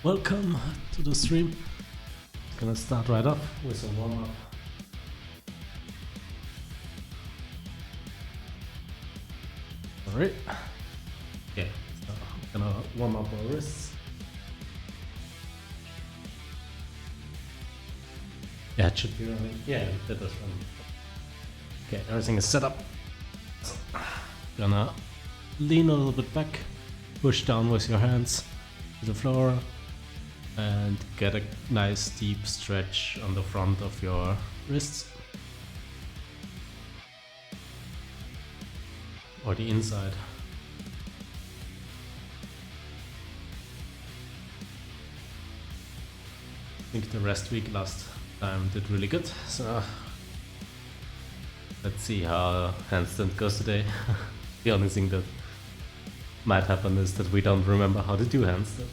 Welcome to the stream. Gonna start right off with a warm up. Alright. Okay, so I'm gonna warm up our wrists. Yeah, it should be running. Yeah, that does run. Okay, everything is set up. So, gonna lean a little bit back, push down with your hands to the floor, and get a nice deep stretch on the front of your wrists or the inside. I think the rest week last time did really good, so let's see how handstand goes today. The only thing that might happen is that we don't remember how to do handstands.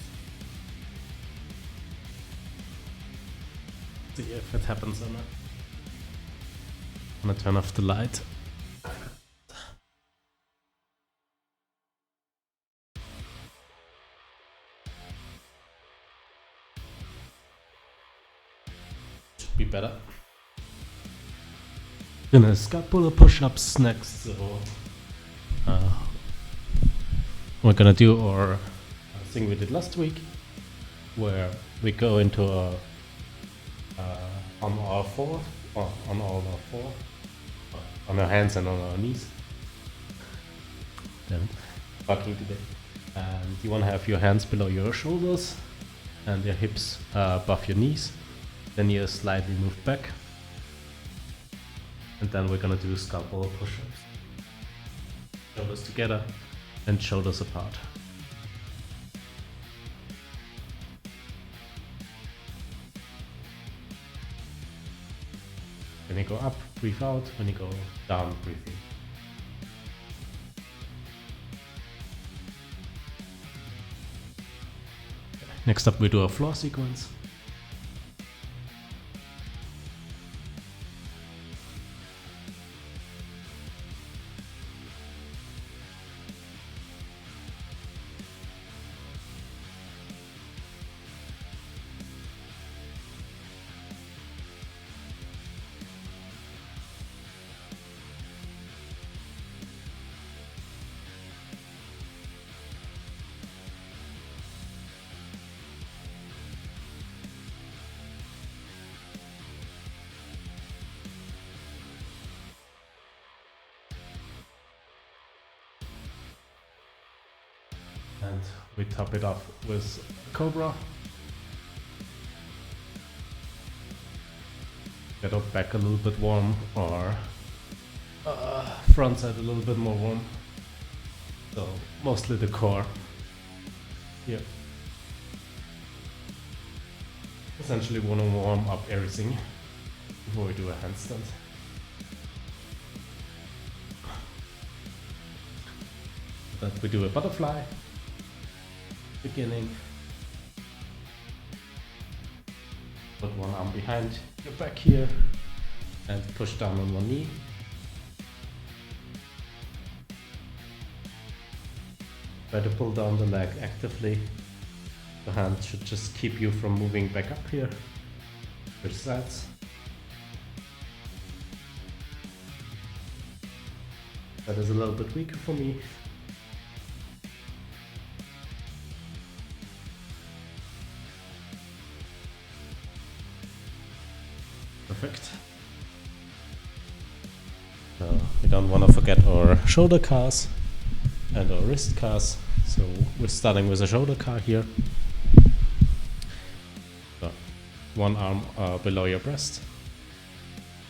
See if it happens or not. I'm gonna turn off the light. Should be better. Gonna scalp puller push-ups next, so we're gonna do our thing we did last week, where we go into a on all four, on our hands and on our knees. Damn it, fucking today. And you want to have your hands below your shoulders and your hips above your knees. Then you slightly move back, and then we're gonna do scalp puller push-ups. Shoulders together and shoulders apart. When you go up, breathe out. When you go down, breathe in. Next up, we do a floor sequence. And we top it off with Cobra. Get our back a little bit warm, or front side a little bit more warm. So mostly the core. Yeah. Essentially want to warm up everything before we do a handstand. That we do a butterfly. Beginning. Put one arm behind your back here and push down on one knee. Try to pull down the leg actively. The hand should just keep you from moving back up here. Switch sides. That is a little bit weaker for me. Perfect. So we don't want to forget our shoulder cars and our wrist cars. So we're starting with a shoulder car here. So one arm below your breast,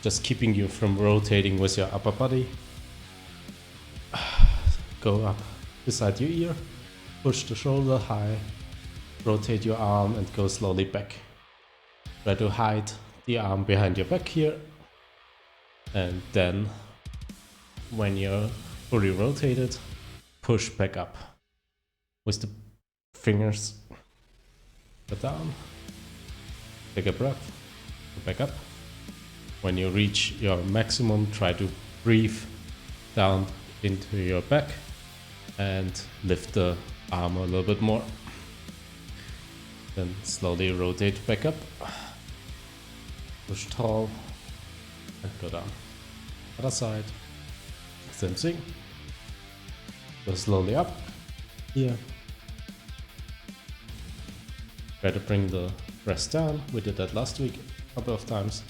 just keeping you from rotating with your upper body. Go up beside your ear, push the shoulder high, rotate your arm and go slowly back. Try to hide the arm behind your back here, and then when you're fully rotated, push back up with the fingers. Go down, take a breath, go back up. When you reach your maximum, try to breathe down into your back and lift the arm a little bit more. Then slowly rotate back up. Push tall and go down. Other side. Same thing. Go slowly up. Here. Try to bring the press down. We did that last week a couple of times.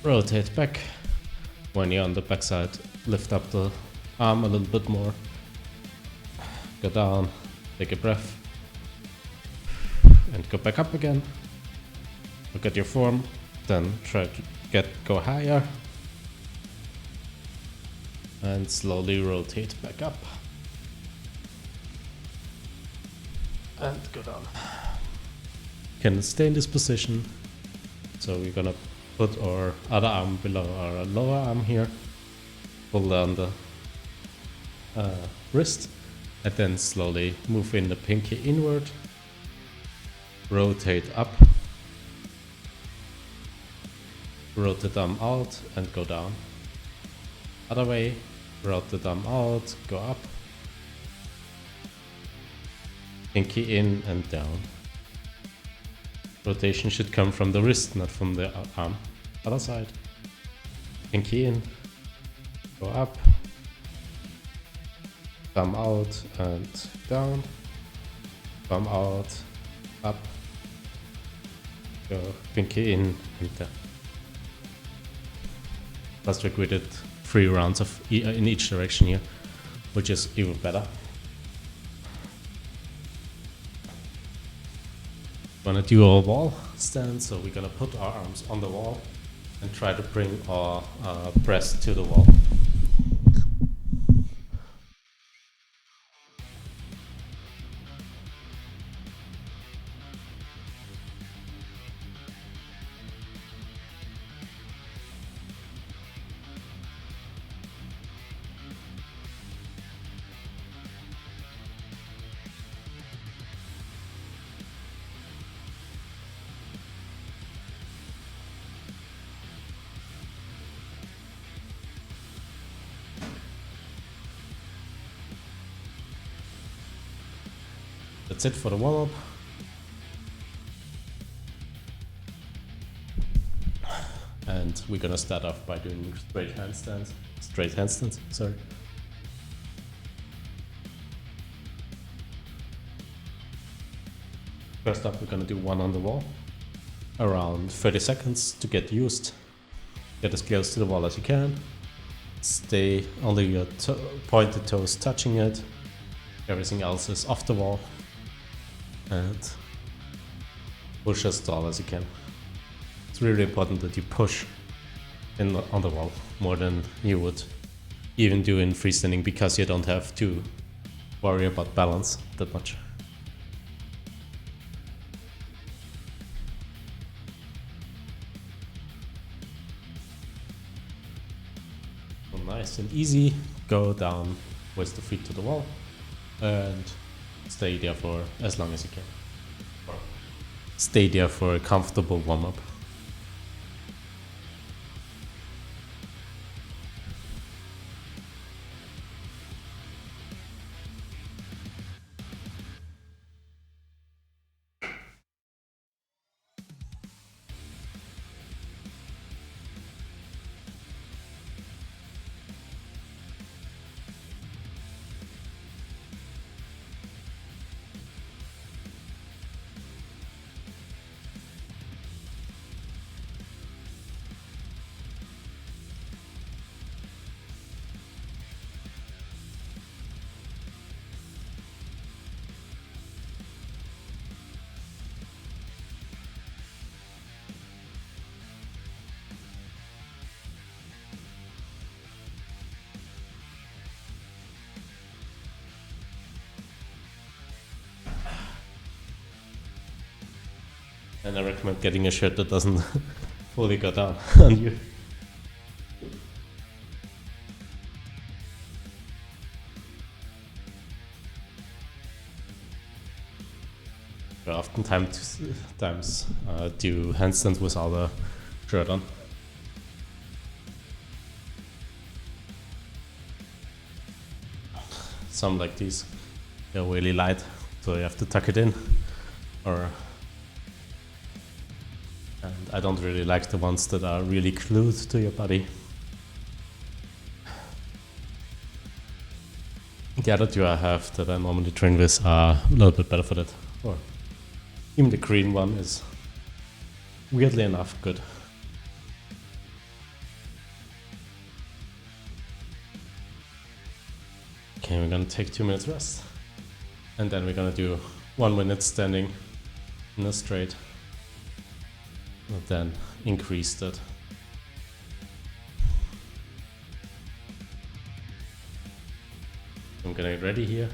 Rotate back. When you're on the back side, lift up the arm a little bit more. Go down, take a breath, and go back up again. Look at your form, then try to go higher. And slowly rotate back up. And go down. Can stay in this position. So we're gonna put our other arm below our lower arm here. Pull down the wrist. And then slowly move in the pinky inward. Rotate up. Rotate the thumb out and go down. Other way. Rotate the thumb out, go up. Pinky in and down. Rotation should come from the wrist, not from the arm. Other side. Pinky in. Go up. Thumb out and down. Thumb out. Up. Go pinky in and down. Last week we did 3 rounds of in each direction here, which is even better. We're gonna do our wall stand, so we're gonna put our arms on the wall and try to bring our breast to the wall. That's it for the warm-up. And we're gonna start off by doing straight handstands, sorry. First up, we're gonna do one on the wall. Around 30 seconds to get used. Get as close to the wall as you can. Stay only your pointed toes touching it. Everything else is off the wall. And push as tall as you can. It's really important that you push on the wall more than you would even do in freestanding, because you don't have to worry about balance that much. So nice and easy, go down with the feet to the wall and stay there for as long as you can. Or stay there for a comfortable warm-up. And I recommend getting a shirt that doesn't fully go down on you. I oftentimes do handstands without a shirt on. Some like these, they're really light, so you have to tuck it in. or and I don't really like the ones that are really glued to your body. The other two I have that I normally train with are a little bit better for that. Or even the green one is weirdly enough good. Okay, we're gonna take 2 minutes rest. And then we're gonna do 1 minute standing in a straight. And then increase that. I'm gonna get ready here.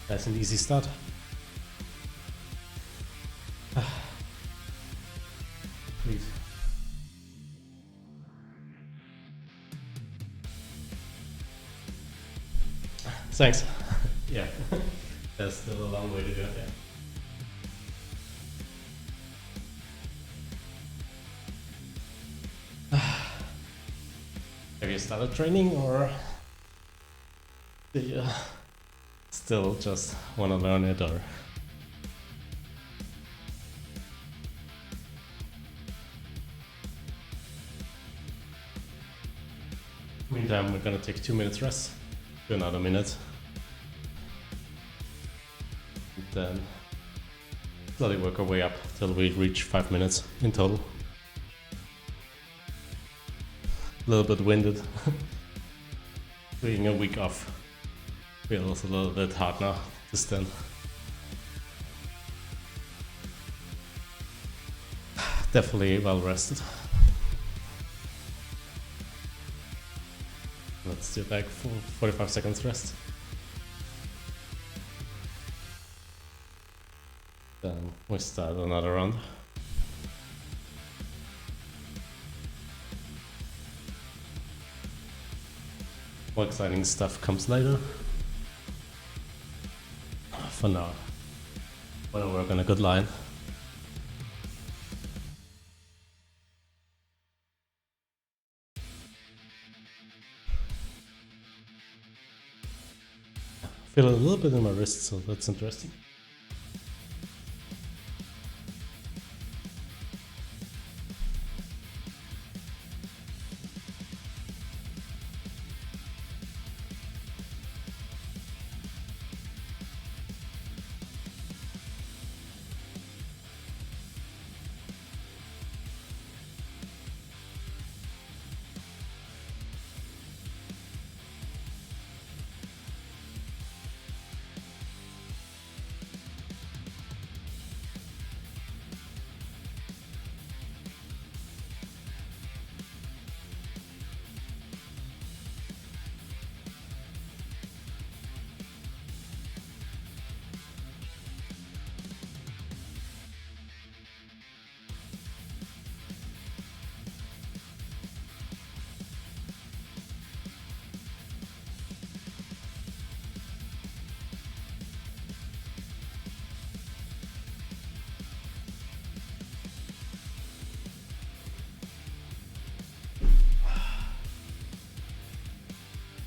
That's an easy start. Please. Thanks. Yeah, there's still a long way to go there. Have you started training, or do you still just want to learn it? Or meantime, we're gonna take 2 minutes rest, do another minute, and then slowly work our way up till we reach 5 minutes in total. A little bit winded. Being a week off feels a little bit hard now to stand. Definitely well rested. Let's do like 45 seconds rest. Then we start another round. More exciting stuff comes later. For now, I want to work on a good line. Feel a little bit in my wrist, so that's interesting.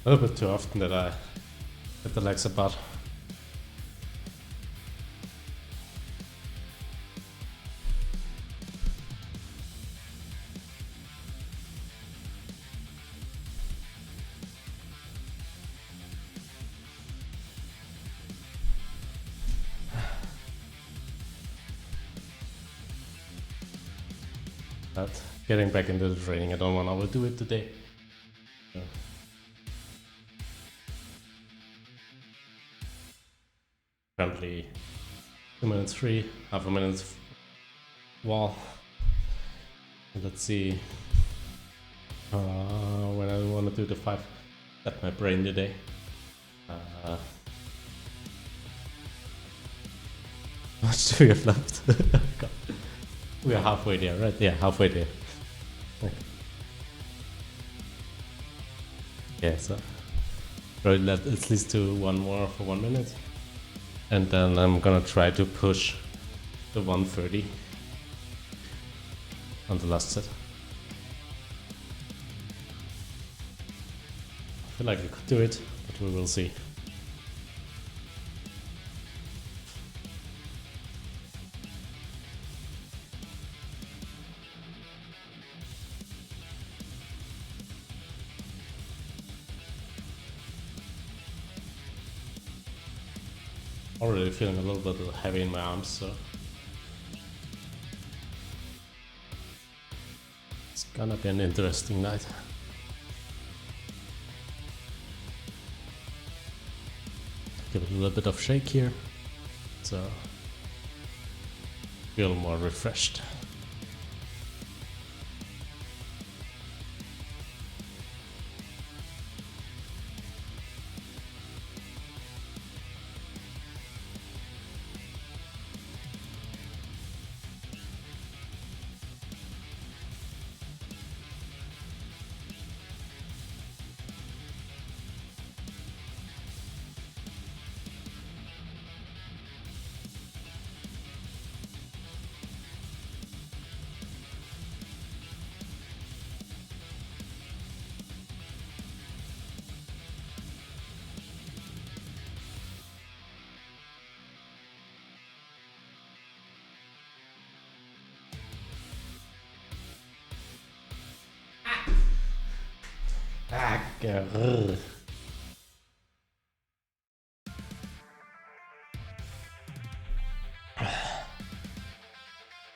a little bit too often that I hit the legs apart. But getting back into the training, I don't want to overdo it today. So. Currently 2 minutes free, half a minute wall. And let's see when I want to do the 5. That's my brain today. How much do we have left? God. We are halfway there, right? Yeah, halfway there. Okay. Yeah, so probably let at least do one more for 1 minute. And then I'm gonna try to push the 130 on the last set. I feel like I could do it, but we will see. Already feeling a little bit heavy in my arms, so it's gonna be an interesting night. Give it a little bit of shake here, so feel more refreshed.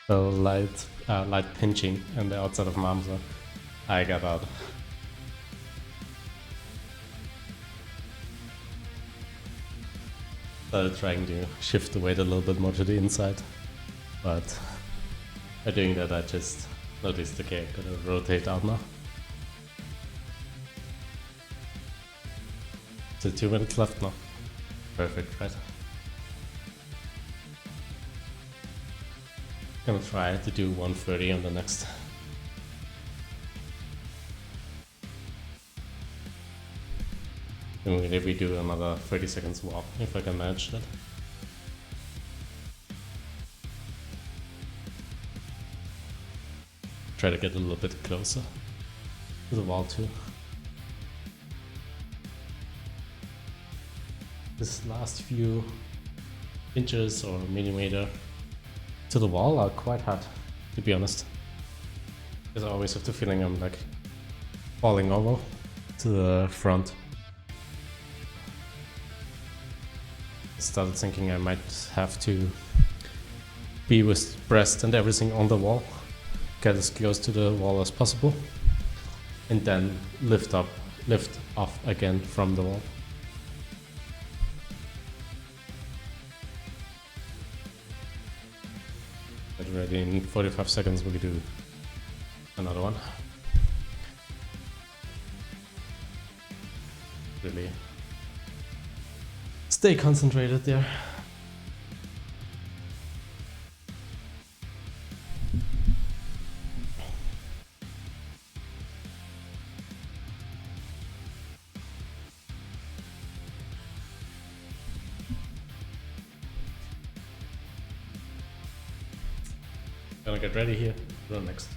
So light pinching on the outside of my arm, so I got out. Started trying to shift the weight a little bit more to the inside, but by doing that I just noticed, okay, I'm gonna rotate out now. So 2 minutes left now. Perfect, right? Gonna try to do 130 on the next. And maybe do another 30 seconds walk if I can manage that. Try to get a little bit closer to the wall too. This last few inches or millimeter to the wall are quite hard, to be honest. Because I always have the feeling I'm like falling over to the front. I started thinking I might have to be with breast and everything on the wall, get as close to the wall as possible, and then lift off again from the wall. Already in 45 seconds we'll do another one. Really stay concentrated there. Gonna get ready here, run next.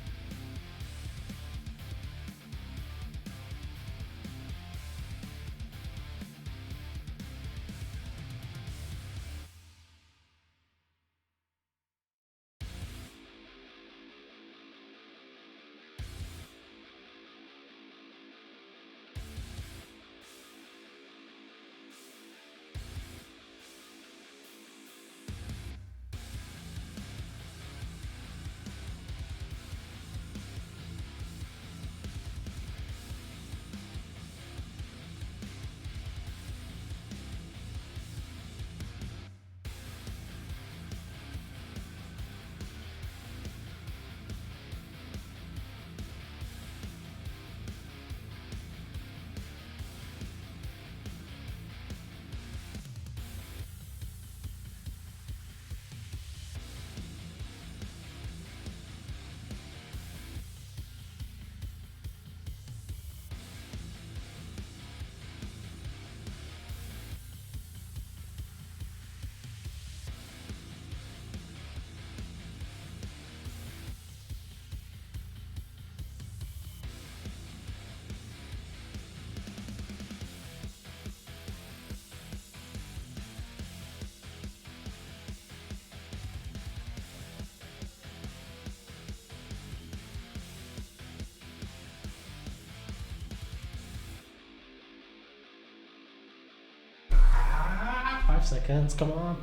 5 seconds, come on.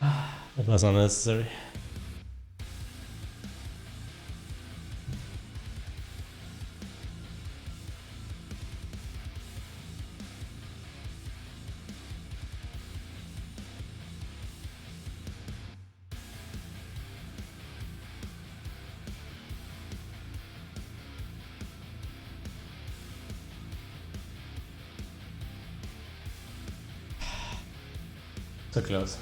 That was unnecessary. So close.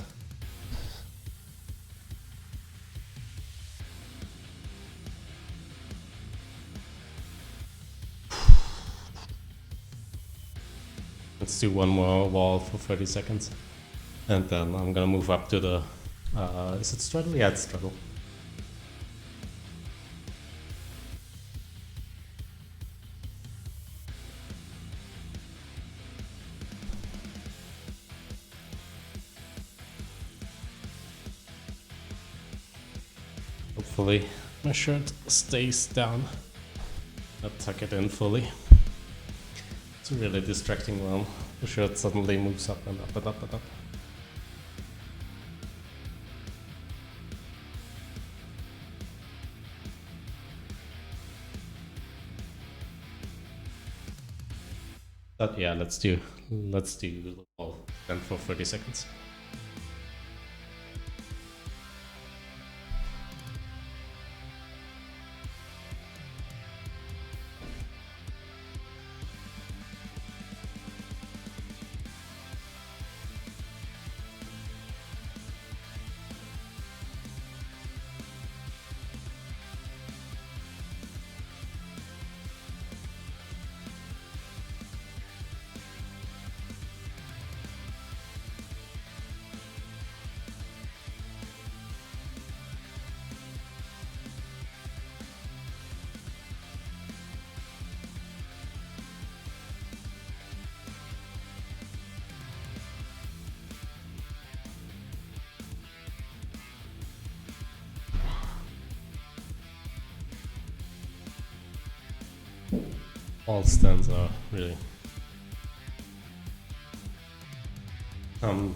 Let's do one more wall for 30 seconds. And then I'm gonna move up to the... is it straddle? Yeah, it's straddle. Hopefully my shirt stays down. I'll tuck it in fully. It's really distracting when the shirt suddenly moves up and up and up and up. But yeah, let's do the wall then for 30 seconds. All stands are really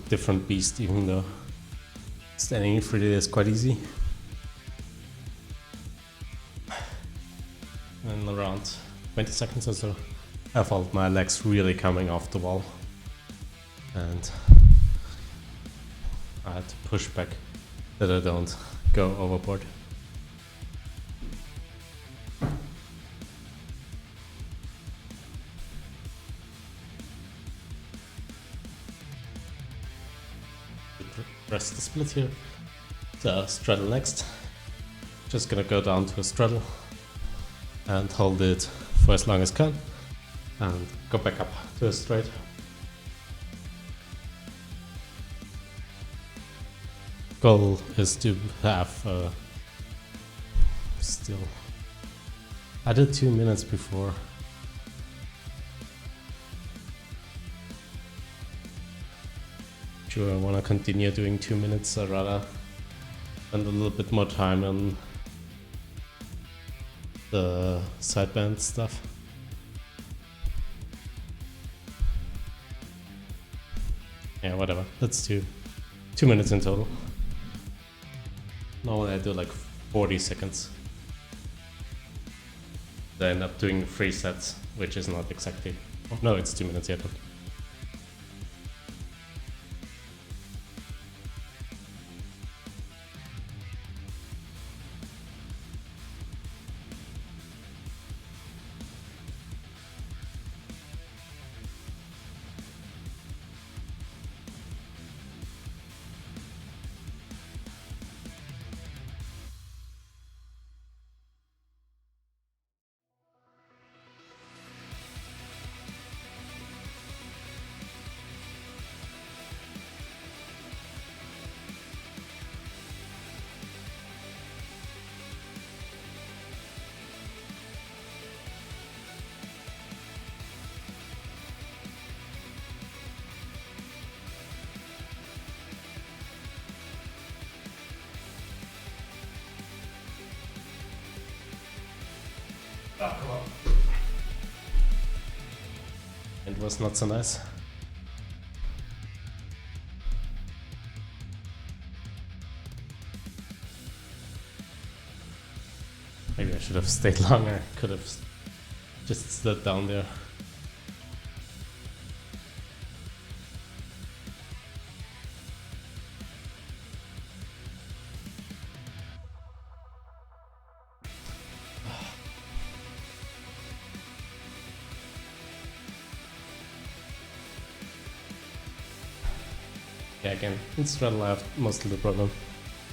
different beast, even though standing in 3D is quite easy. And around 20 seconds or so, I felt my legs really coming off the wall. And I had to push back that I don't go overboard. Press the split here. The straddle next. Just gonna go down to a straddle and hold it for as long as can and go back up to a straight. Goal is to have still. I did 2 minutes before. Sure, I want to continue doing 2 minutes. I'd rather spend a little bit more time on the sideband stuff. Yeah, whatever. Let's do 2 minutes in total. Normally I do like 40 seconds. I end up doing 3 sets, which is not exactly... Oh, no, it's 2 minutes yet. Oh, come on. It was not so nice. Maybe I should have stayed longer, could have just stood down there. Yeah, again, in straddle I have mostly the problem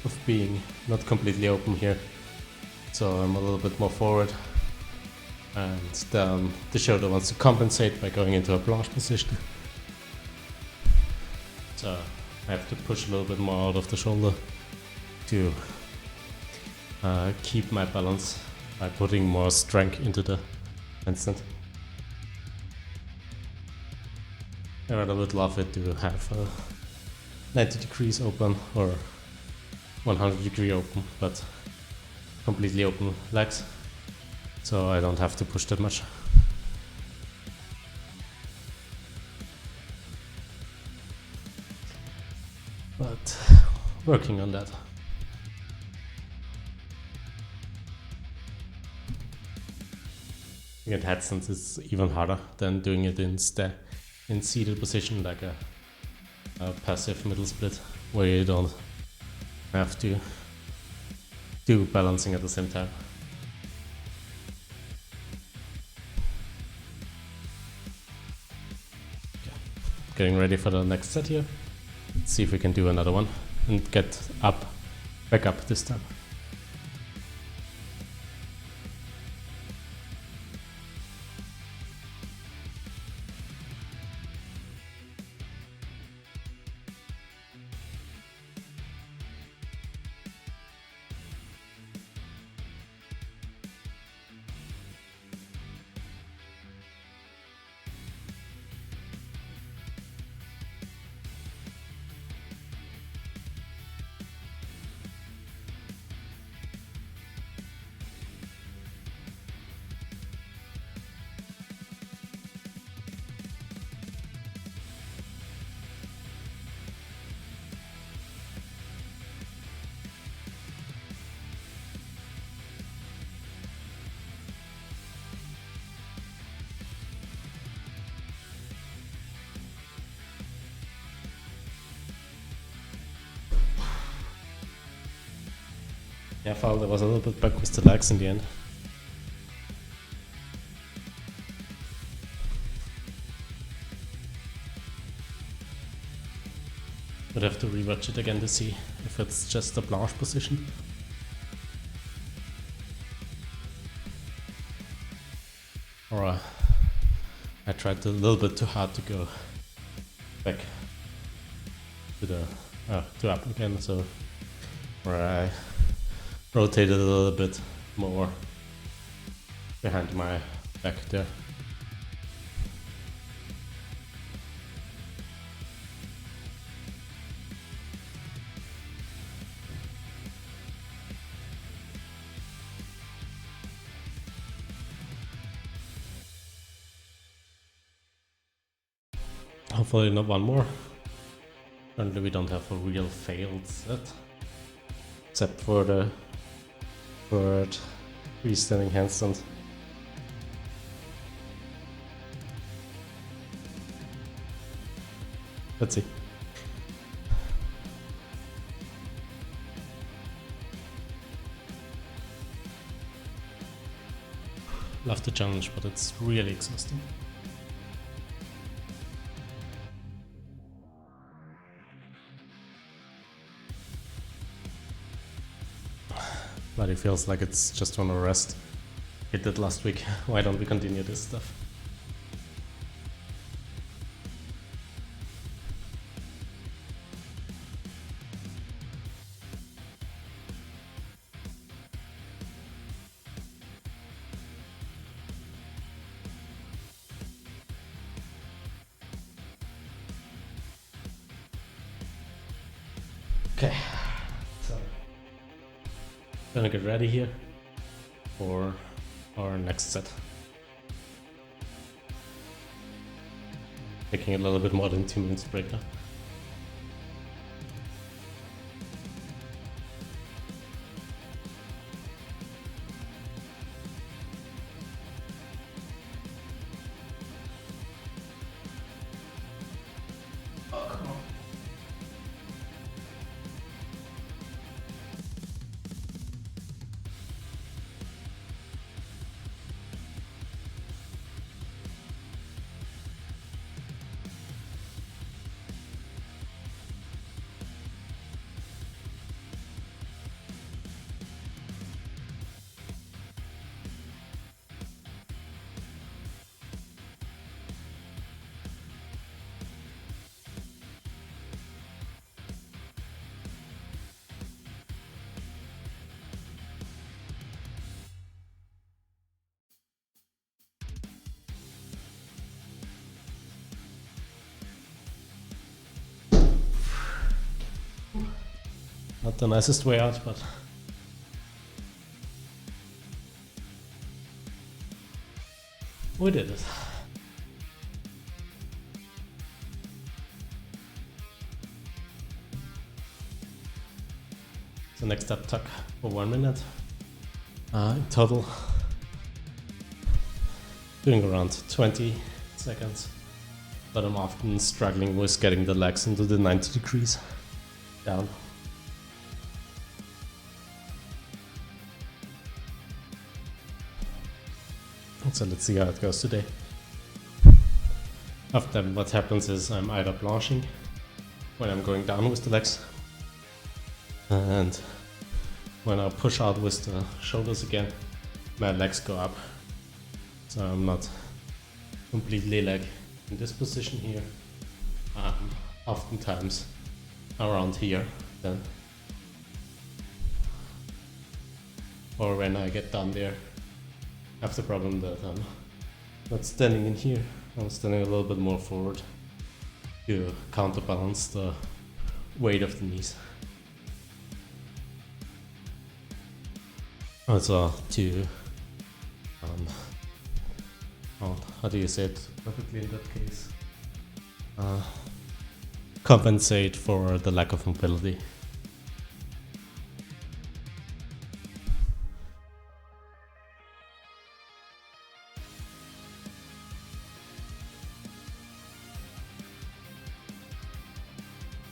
of being not completely open here. So I'm a little bit more forward. And then the shoulder wants to compensate by going into a planche position. So I have to push a little bit more out of the shoulder to keep my balance by putting more strength into the handstand. I would love it to have 90 degrees open or 100 degree open, but completely open legs, so I don't have to push that much. But working on that. Again, headstands is even harder than doing it in seated position, like a passive middle split, where you don't have to do balancing at the same time. Okay. Getting ready for the next set here. Let's see if we can do another one and get back up this time. Yeah, I felt I was a little bit back with the legs in the end. Would have to rewatch it again to see if it's just a planche position. Or I tried a little bit too hard to go back to the to up again, so where I rotated a little bit more behind my back there. Hopefully not one more. Currently we don't have a real failed set, except for the third freestanding handstand. Let's see. Love the challenge, but it's really exhausting. But it feels like it's just wanna rest. Hit it last week. Why don't we continue this stuff? Okay, so gonna get ready here for our next set. Taking a little bit more than 2 minutes break now. Not the nicest way out, but we did it. So next up, tuck for 1 minute. In total, doing around 20 seconds, but I'm often struggling with getting the legs into the 90 degrees down. So let's see how it goes today. After that, what happens is I'm either blanching when I'm going down with the legs, and when I push out with the shoulders again, my legs go up. So I'm not completely like in this position here. Oftentimes around here then. Or when I get down there, I have the problem that I'm not standing in here. I'm standing a little bit more forward to counterbalance the weight of the knees. Also to, how do you say it perfectly in that case? Compensate for the lack of mobility.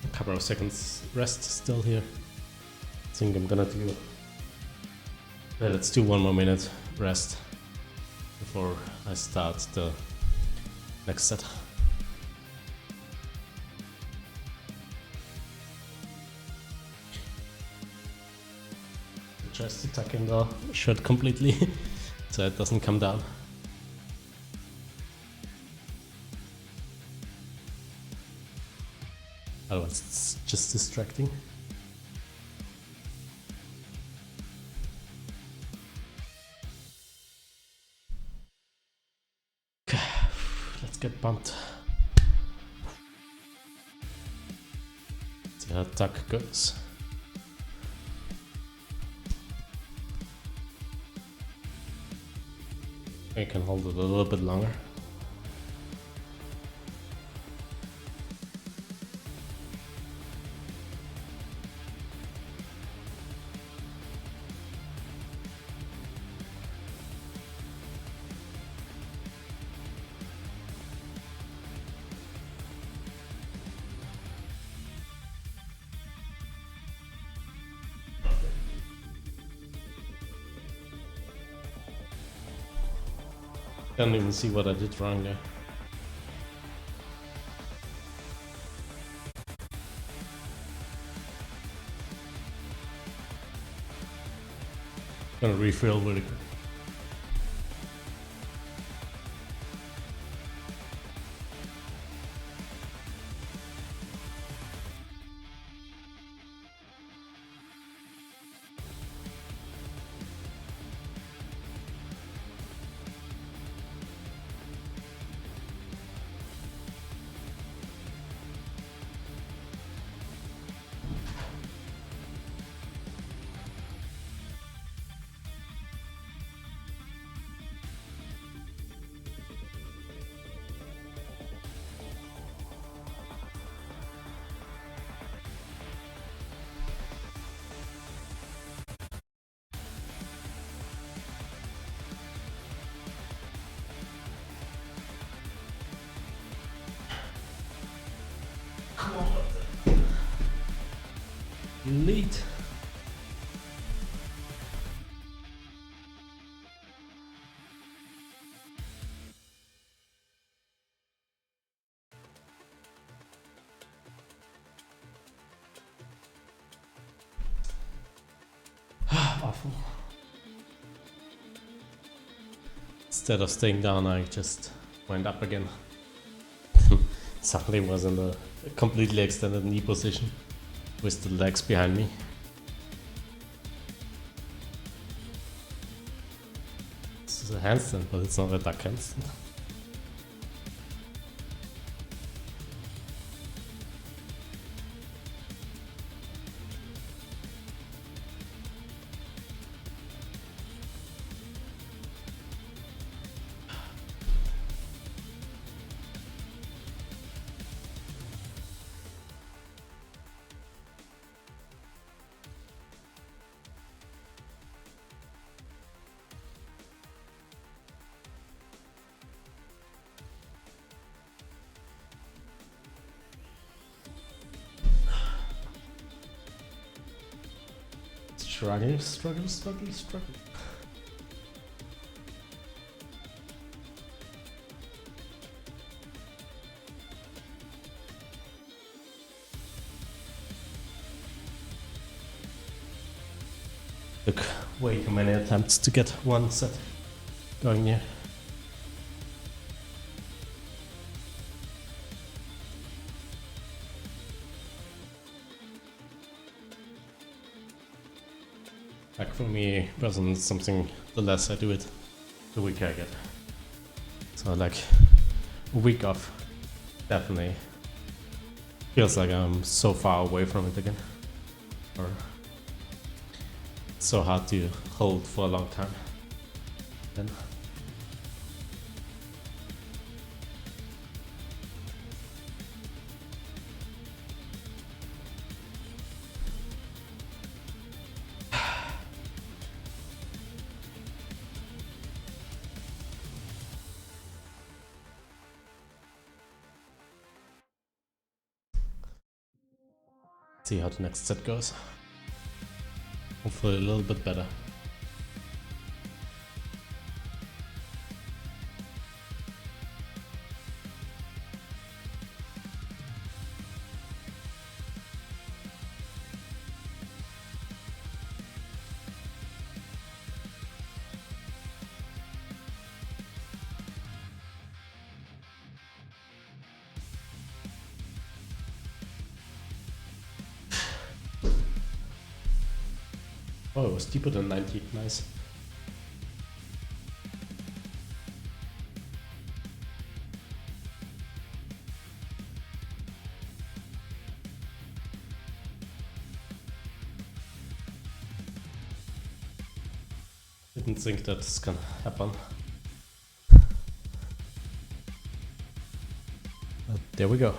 A couple of seconds rest still here. I think I'm gonna do, let's do 1 more minute rest before I start the next set. Just to tuck in the shirt completely so it doesn't come down. Otherwise it's just distracting. Okay, let's get bumped. See how tuck goes. I can hold it a little bit longer. Can't even see what I did wrong there. Gonna refill really quick. Delete. Awful. Instead of staying down, I just went up again. Suddenly was in a completely extended knee position with the legs behind me. This is a handstand, but it's not a duck handstand. Struggle. Took way too many attempts to get one set going here. Like for me, wasn't something, the less I do it, the weaker I get. So like a week off definitely feels like I'm so far away from it again. Or so hard to hold for a long time. Then see how the next set goes. Hopefully a little bit better. Oh, it was deeper than 90, nice. Didn't think that's gonna happen. But there we go.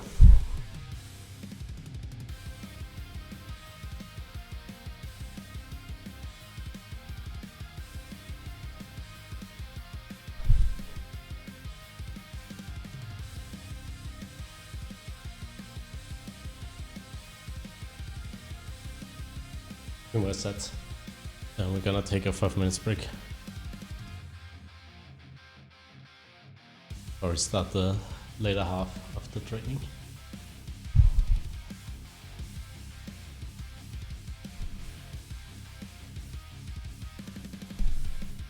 Two more sets. Then we're gonna take a 5 minutes break. Or start the later half of the training.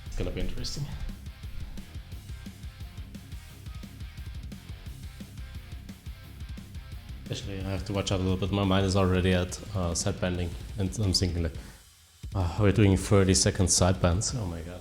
It's gonna be interesting. Especially I have to watch out a little bit. My mind is already at side bending, and I'm thinking like, we're doing 30-second side bends. Oh my god.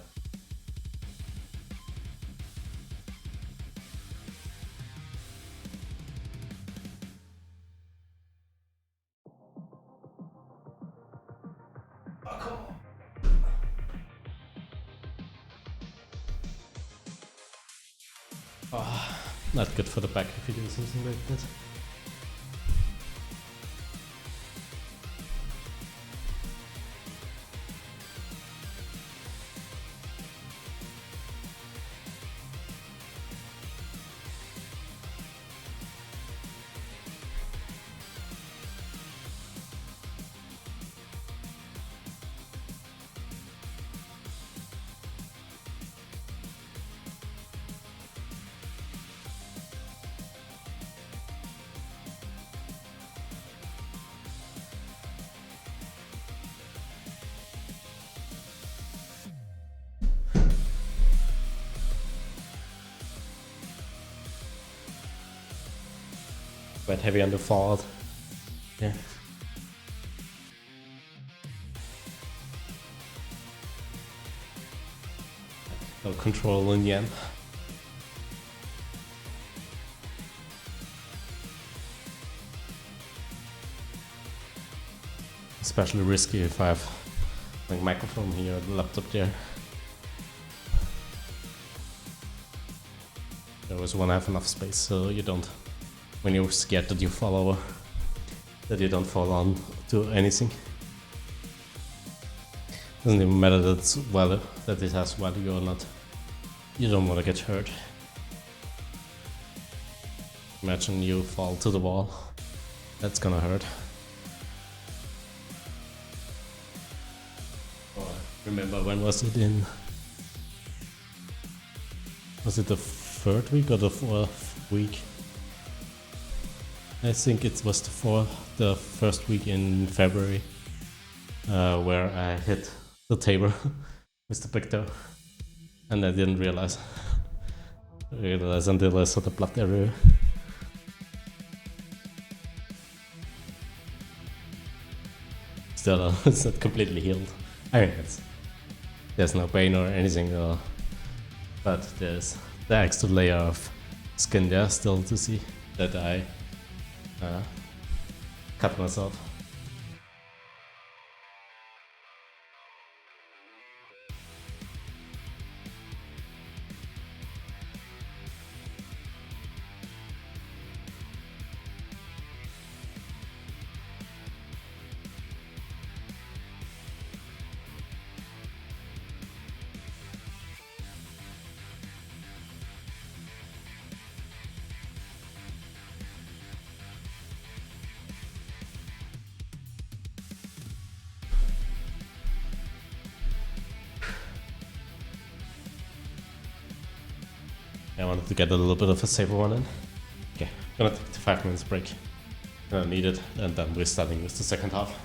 Not good for the back if you do something like that. quite heavy on the forward. Yeah. No control in the end. Especially risky if I have like microphone here, the laptop there. You always want to have enough space so you don't, when you're scared that you fall over, that you don't fall on to anything. Doesn't even matter that it's that it has value or not. You don't want to get hurt. Imagine you fall to the wall. That's gonna hurt. Remember, when was it in? Was it the third week or the fourth week? I think it was the first week in February, where I hit the table with the big toe, and I didn't realize until I saw the blood everywhere. Still, it's not completely healed. I mean, there's no pain or anything, but there's the extra layer of skin there still to see that I cut myself. I wanted to get a little bit of a safer one in. Okay, gonna take the 5 minutes break. I need it, and then we're starting with the second half.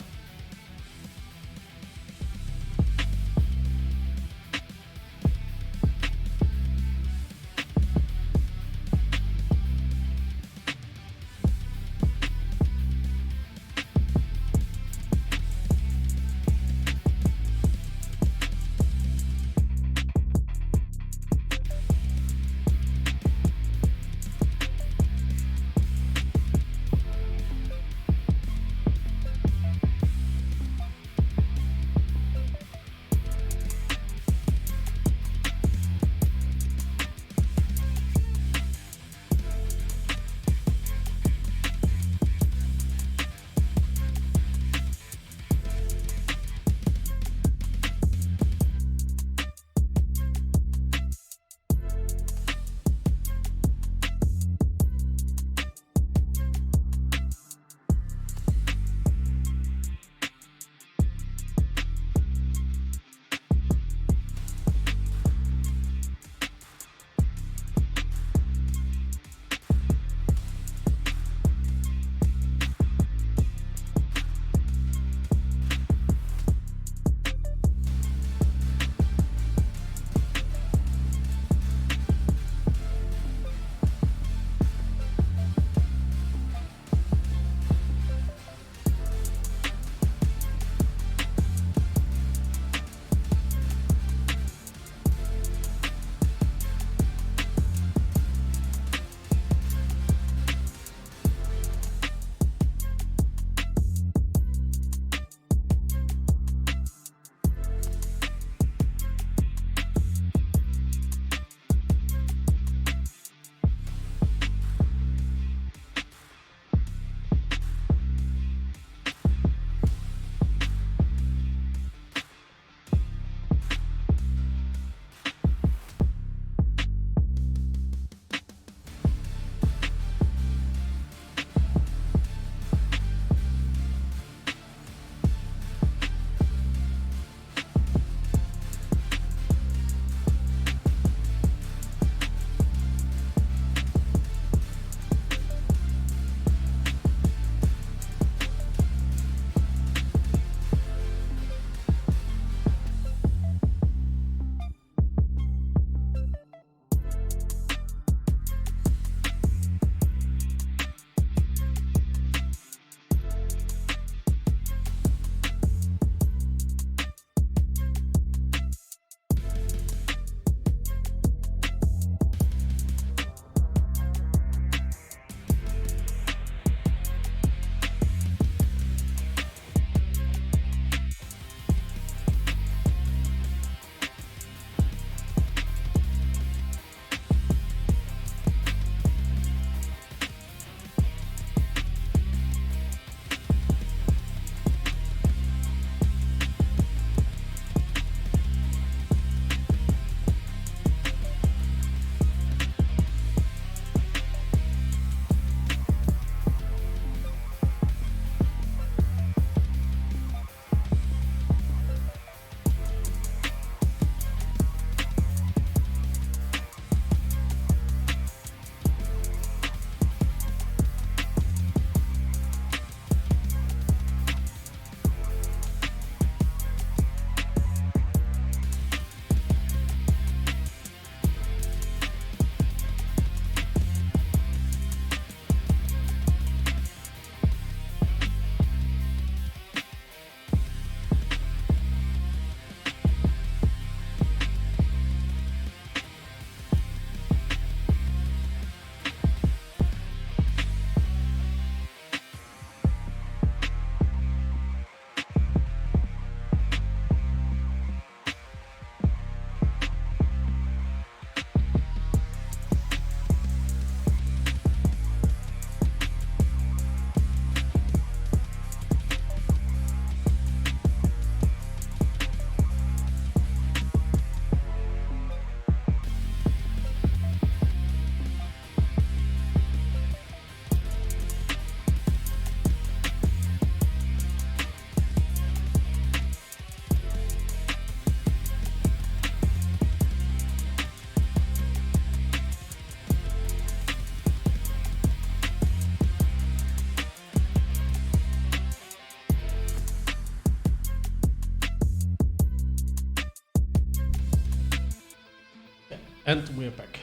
And we're back.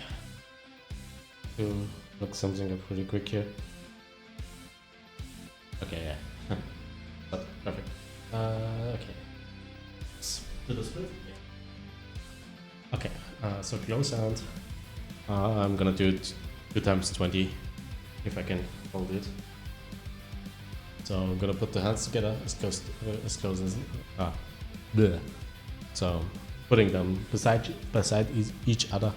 To look something up pretty quick here. Okay, yeah. Perfect. Okay. Let's do the split. Yeah. Okay, so close sound. I'm gonna do it 2 times 20 if I can hold it. So I'm gonna put the hands together as close as bleh. So putting them beside each other.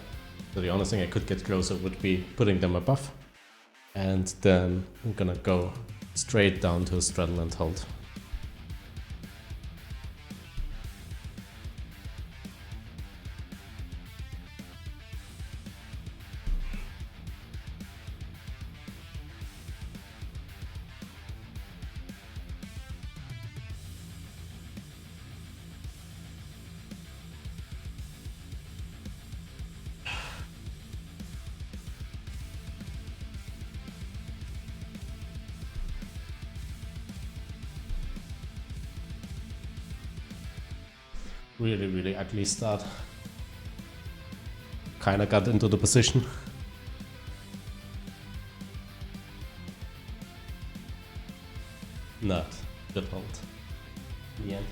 So the only thing I could get closer would be putting them above, and then I'm gonna go straight down to a straddle and hold. Really ugly start. Kinda got into the position. Not good hold in the end.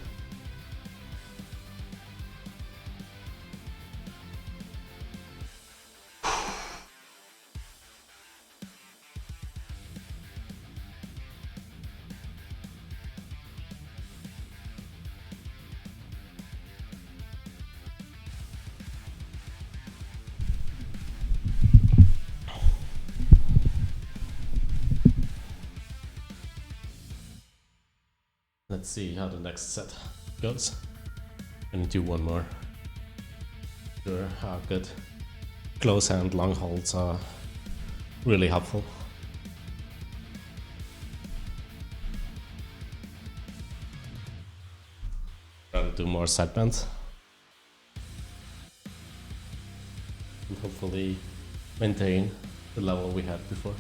Let's see how the next set goes. Gonna do one more. Sure how good close hand long holds are really helpful. Try to do more side bends. And hopefully maintain the level we had before.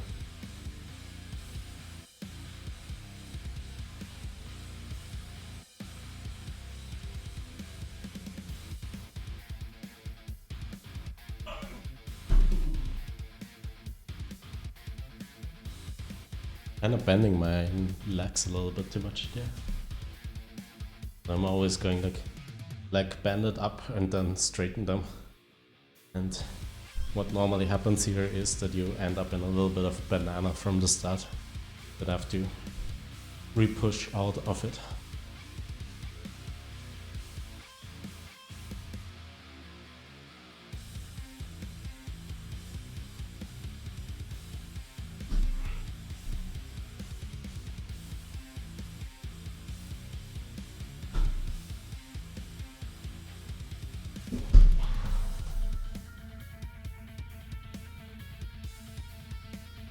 Kind of bending my legs a little bit too much there. I'm always going like leg bended up and then straighten them. And what normally happens here is that you end up in a little bit of a banana from the start, that I have to re-push out of it.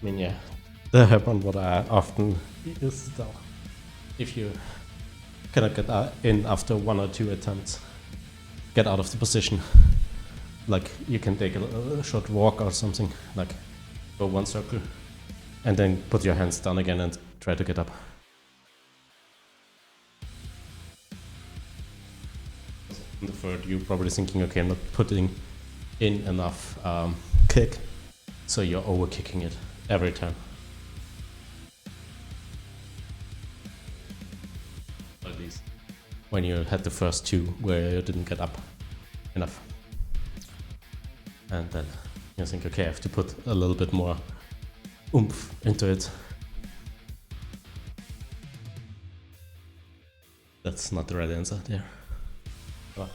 I mean, yeah, that happened what I often is though. If you cannot get in after 1 or 2 attempts, get out of the position. Like you can take a short walk or something, like go 1 circle and then put your hands down again and try to get up. In the third, you're probably thinking, okay, I'm not putting in enough kick, so you're over kicking it every time. At least when you had the first 2 where you didn't get up enough. And then you think, okay, I have to put a little bit more oomph into it. That's not the right answer there. But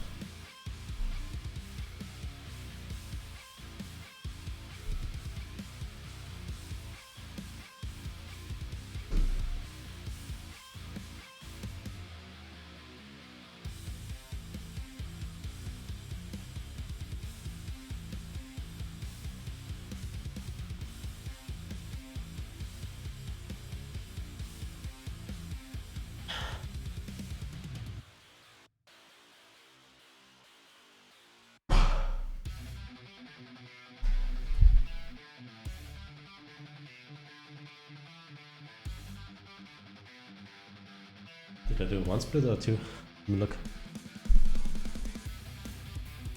did I do 1 split or 2? Let me look.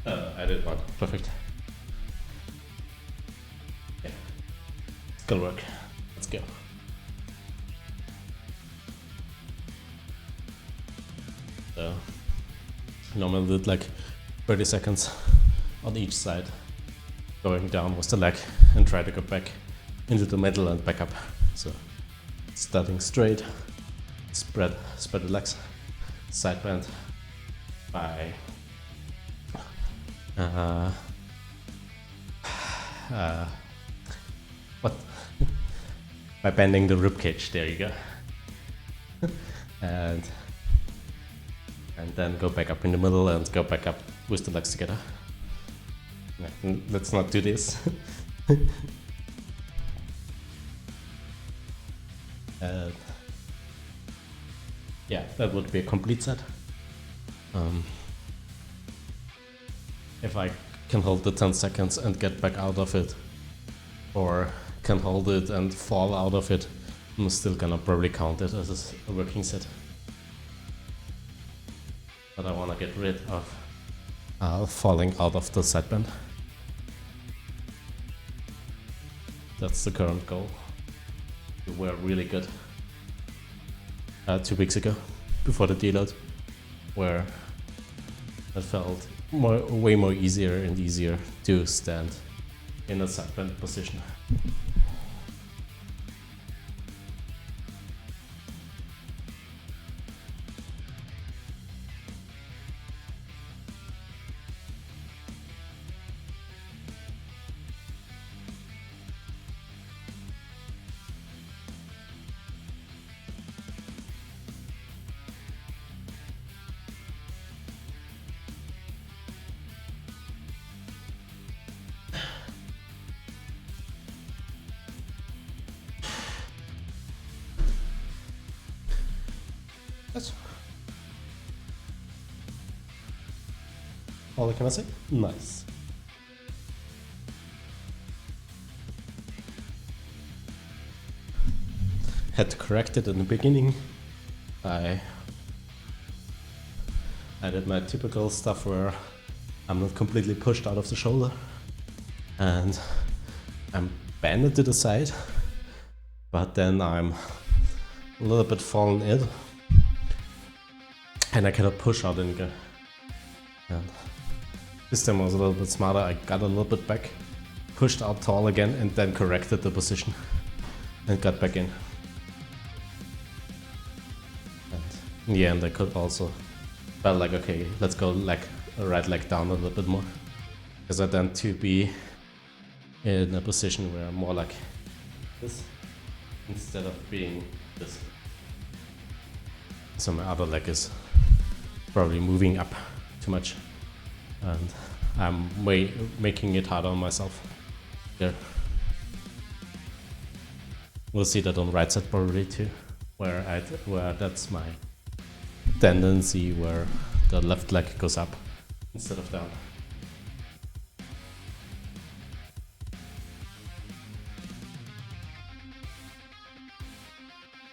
I did 1. Perfect. Good work. Let's go. So normally did like 30 seconds on each side, going down with the leg and try to go back into the middle and back up. So starting straight, spread the legs, side bend by by bending the rib cage. There you go. and then go back up in the middle and go back up with the legs together. Let's not do this. Yeah, that would be a complete set. If I can hold the 10 seconds and get back out of it, or can hold it and fall out of it, I'm still gonna probably count it as a working set. But I wanna get rid of falling out of the side bend. That's the current goal. We were really good 2 weeks ago, before the deload, where it felt way more easier and easier to stand in a side bend position. That's all I can say. Nice. Had to correct it in the beginning. I did my typical stuff where I'm not completely pushed out of the shoulder and I'm bended to the side, but then I'm a little bit fallen in and I cannot push out and go. And this time I was a little bit smarter. I got a little bit back, pushed out tall again, and then corrected the position and got back in. And in the end I could also felt like, okay, let's go right leg down a little bit more, because I tend to be in a position where I'm more like this instead of being this. So my other leg is probably moving up too much, and I'm making it harder on myself there. We'll see that on right side probably too, where that's my tendency, where the left leg goes up instead of down.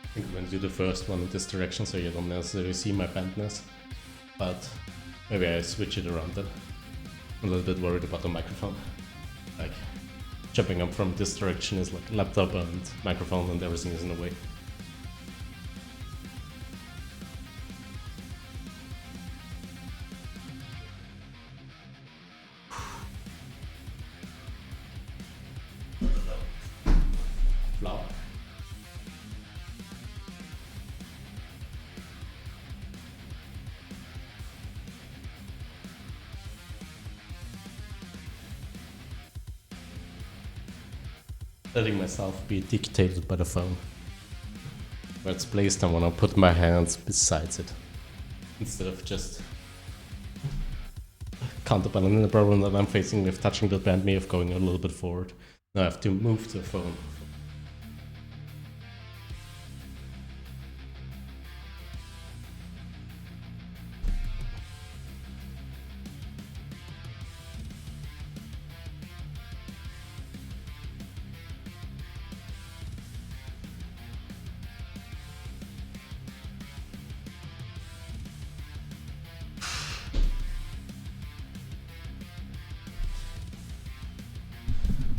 I think I'm going to do the first one in this direction so you don't necessarily see my bendness, but maybe I switch it around then. I'm a little bit worried about the microphone. Like, jumping up from this direction is like laptop and microphone and everything is in the way. Flower. Letting myself be dictated by the phone. Where it's placed, I want to put my hands besides it, instead of just counterbalancing the problem that I'm facing with touching the band me of going a little bit forward. Now I have to move the phone.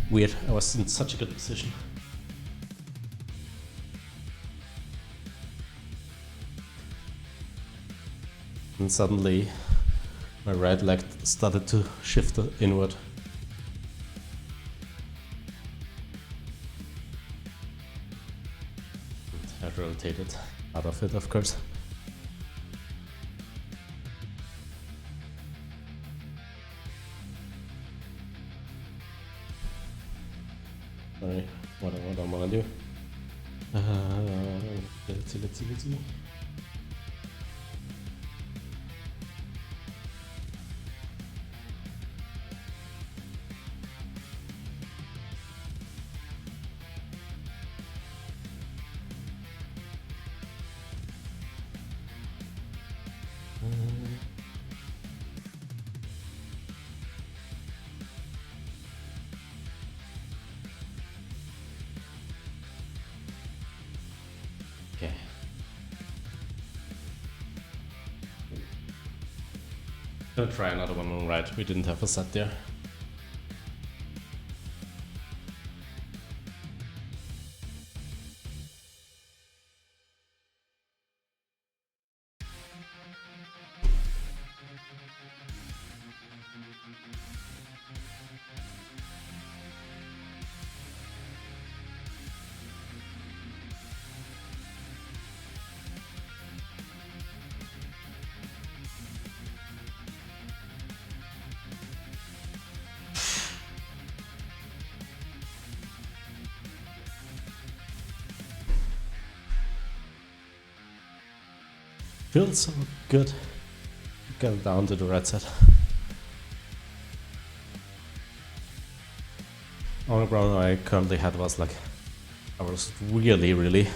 Weird, I was in such a good position. And suddenly my right leg started to shift inward. And I rotated out of it, of course. Sorry, what I wanna do. Let's see. Okay. Gonna try another one on right. We didn't have a set there. Feels so good. Go down to the red set. Only problem I currently had was like I was really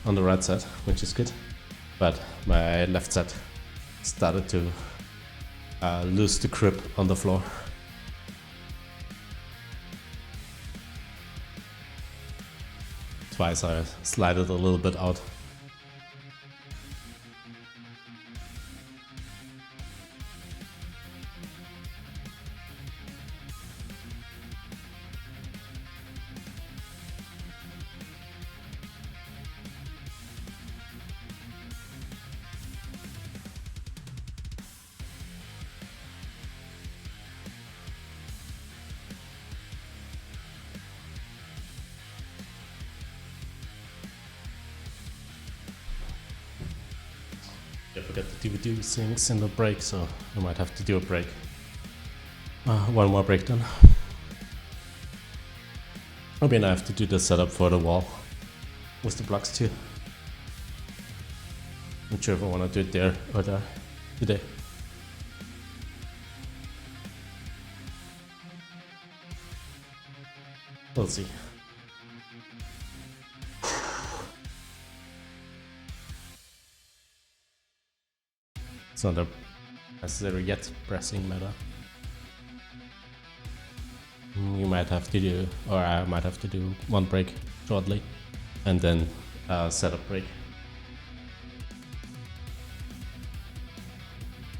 on the right side, which is good. But my left side started to lose the grip on the floor. Twice I slided a little bit out. I forgot the DVD things in the break, so I might have to do a break. One more break then. I mean, I have to do the setup for the wall with the blocks too. Not sure if I want to do it there or there today. We'll see. It's not a necessary yet pressing matter. You might have to do, or I might have to do one break shortly, and then setup break.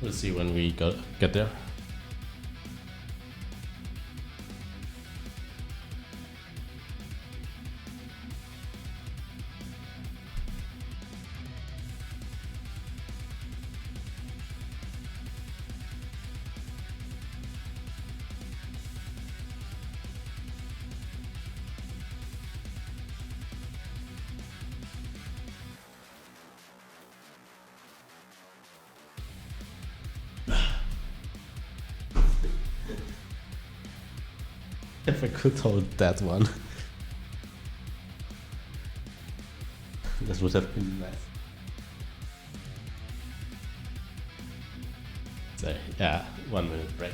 We'll see when we get there. If I could hold that one, that would have been nice. So yeah, 1 minute break.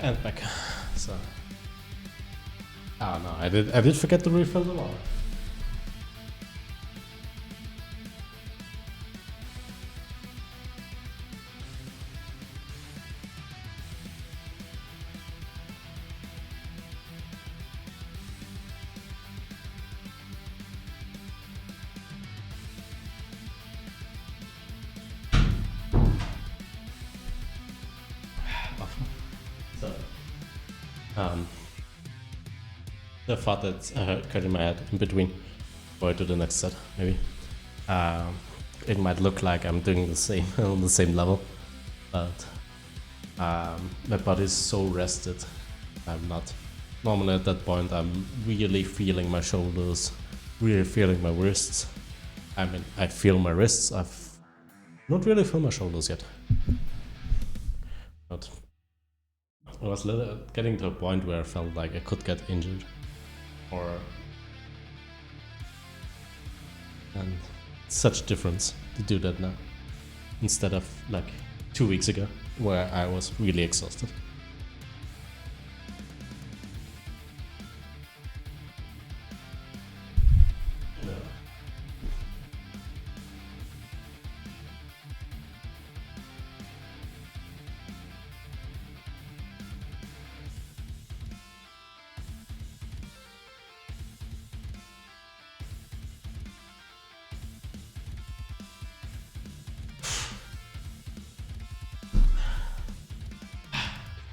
And back. So. Oh no, I did forget to refill the water. The thought that occurred in my head in between, or to the next set maybe. It might look like I'm doing the same on the same level, but my body is so rested. I'm not. Normally at that point I'm really feeling my shoulders, really feeling my wrists. I mean, I feel my wrists. I've not really feel my shoulders yet. But I was getting to a point where I felt like I could get injured. And such a difference to do that now instead of like 2 weeks ago where I was really exhausted.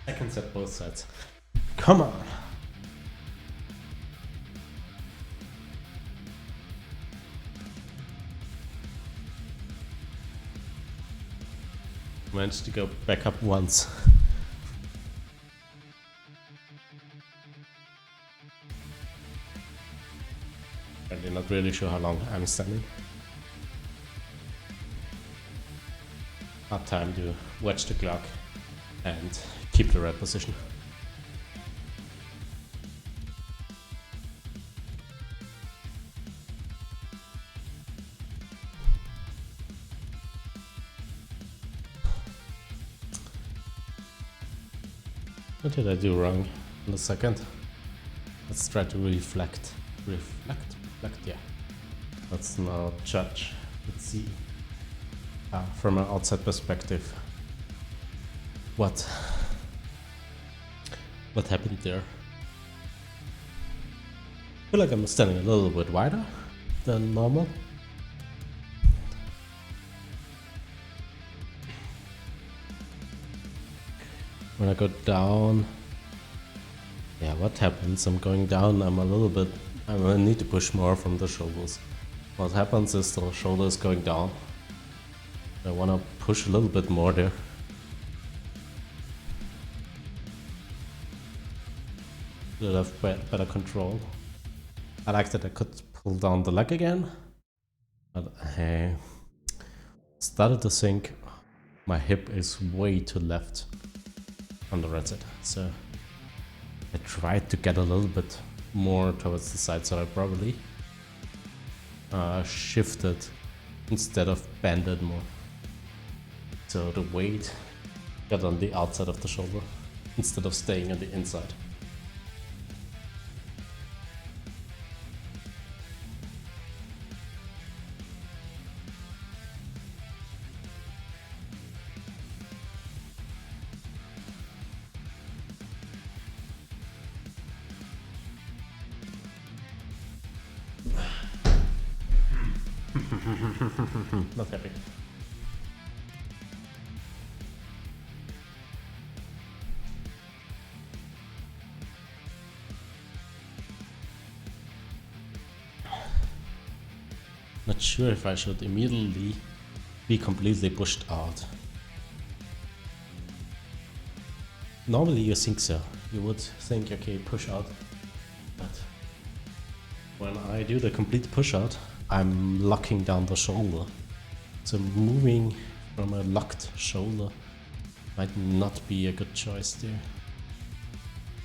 I can set both sides. Come on! Managed to go back up once. I'm not really sure how long I'm standing. Not time to watch the clock and keep the right position. What did I do wrong in a second? Let's try to reflect, yeah. Let's now judge, let's see from an outside perspective what happened there. I feel like I'm standing a little bit wider than normal. When I go down, yeah, what happens? I'm going down, I need to push more from the shoulders. What happens is the shoulder is going down. I want to push a little bit more there. To have better control. I like that I could pull down the leg again, but I started to think my hip is way to left on the right side, so I tried to get a little bit more towards the side, so I probably shifted instead of bended more. So the weight got on the outside of the shoulder instead of staying on the inside. Not happy. Not sure if I should immediately be completely pushed out. Normally you think so. You would think, okay, push out. But when I do the complete push out, I'm locking down the shoulder. So moving from a locked shoulder might not be a good choice there.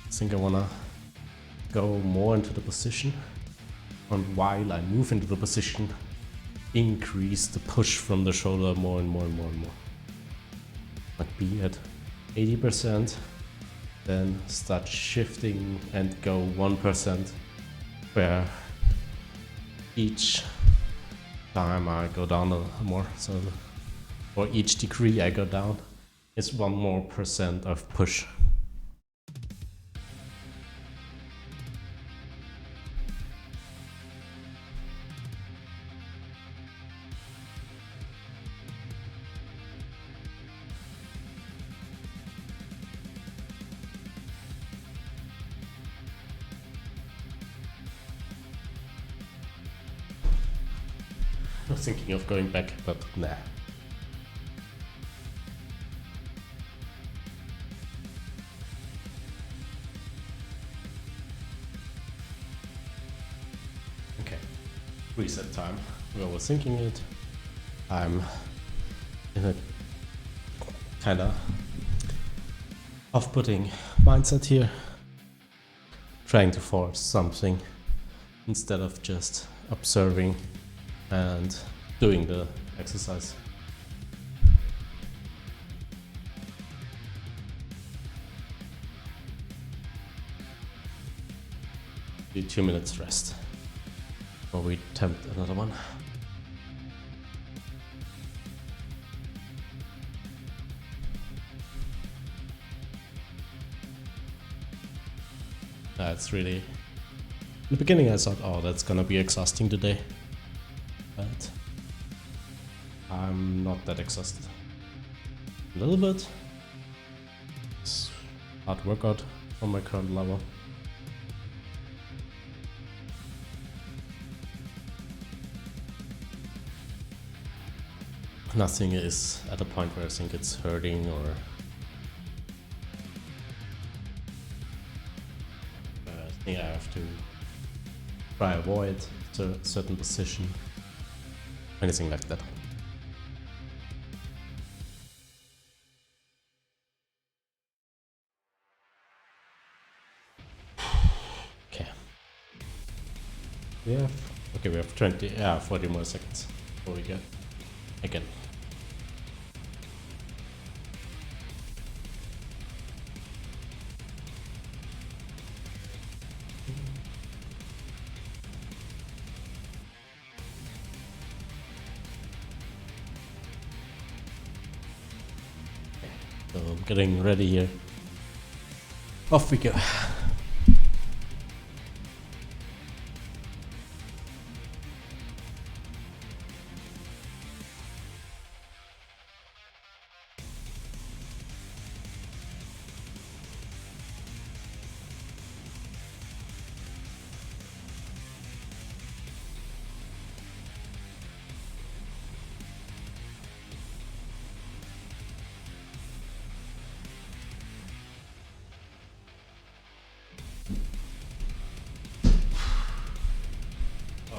I think I wanna go more into the position, and while I move into the position, increase the push from the shoulder more and more and more and more. Might be at 80%, Then start shifting and go 1%, where each time I go down a more, so for each degree I go down, it's 1 more % of push. I was thinking of going back, but nah. Okay, reset time. We were thinking it. I'm in a kinda off-putting mindset here, trying to force something instead of just observing and doing the exercise. Do 2 minutes rest before we attempt another one. That's really... In the beginning I thought, oh, that's gonna be exhausting today. But I'm not that exhausted. A little bit. It's hard workout on my current level. Nothing is at a point where I think it's hurting or I think I have to try avoid a certain position. Anything like that. Okay. We have 40 more seconds before we get again. So I'm getting ready here. Off we go.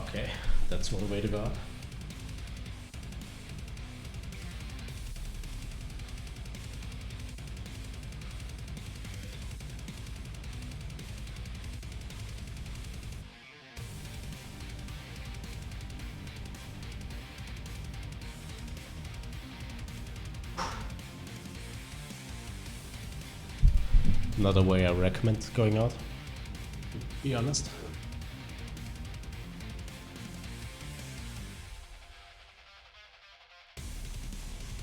Okay, that's one way to go up. Another way I recommend going out, to be honest.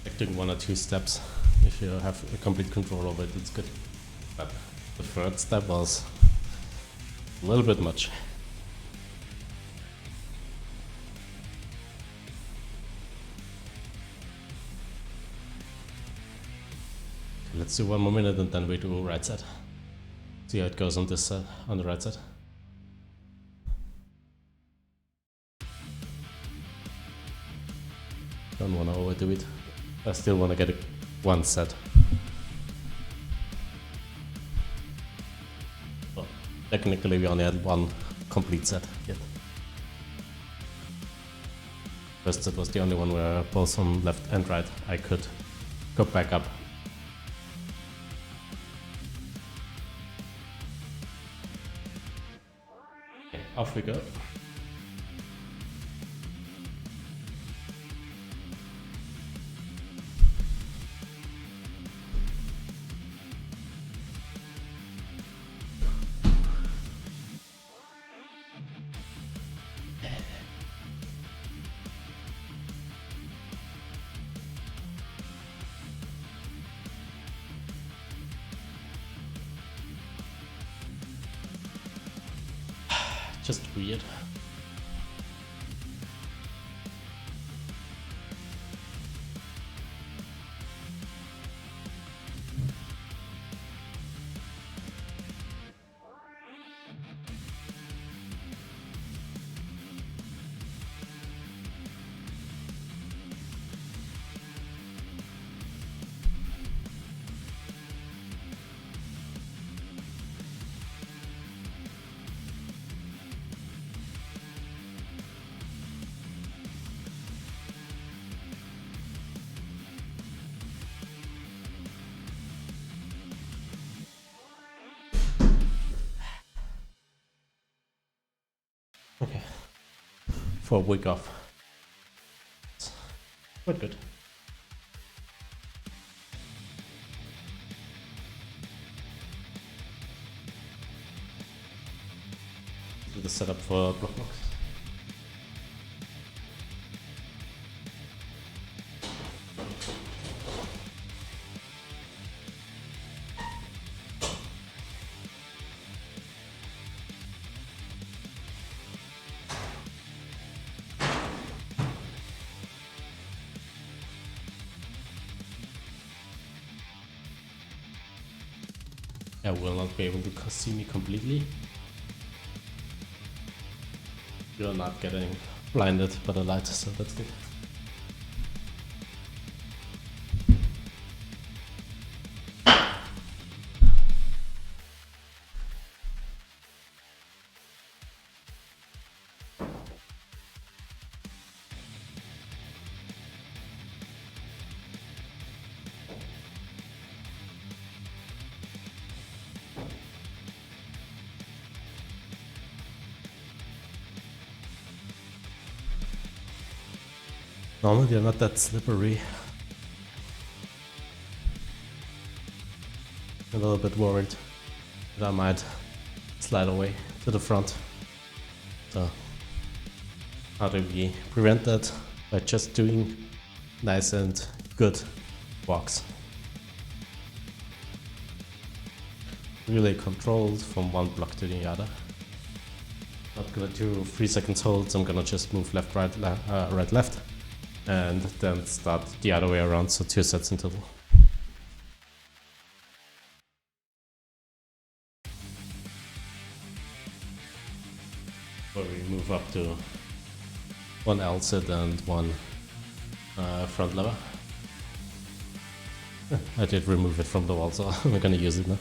Like doing 1 or 2 steps, if you have a complete control over it, it's good. But the third step was a little bit much. Let's do 1 more minute and then we do right side. See how it goes on this side, on the right side. Don't wanna overdo it. I still wanna get 1 set. Well, technically we only had 1 complete set yet. First set was the only one where both on left and right I could go back up. Off we go. just weird. Okay, for a week off. Quite good. Do the setup for Blockbox. I will not be able to see me completely. You're not getting blinded by the light, so that's good. Normally they're not that slippery. A little bit worried that I might slide away to the front. So how do we prevent that? By just doing nice and good walks. Really controlled from one block to the other. Not gonna do 3 seconds holds, I'm gonna just move left, right, right, left. And then start the other way around, so 2 sets in total. Where we move up to 1 L sit and 1 front lever. I did remove it from the wall, so we're gonna use it now.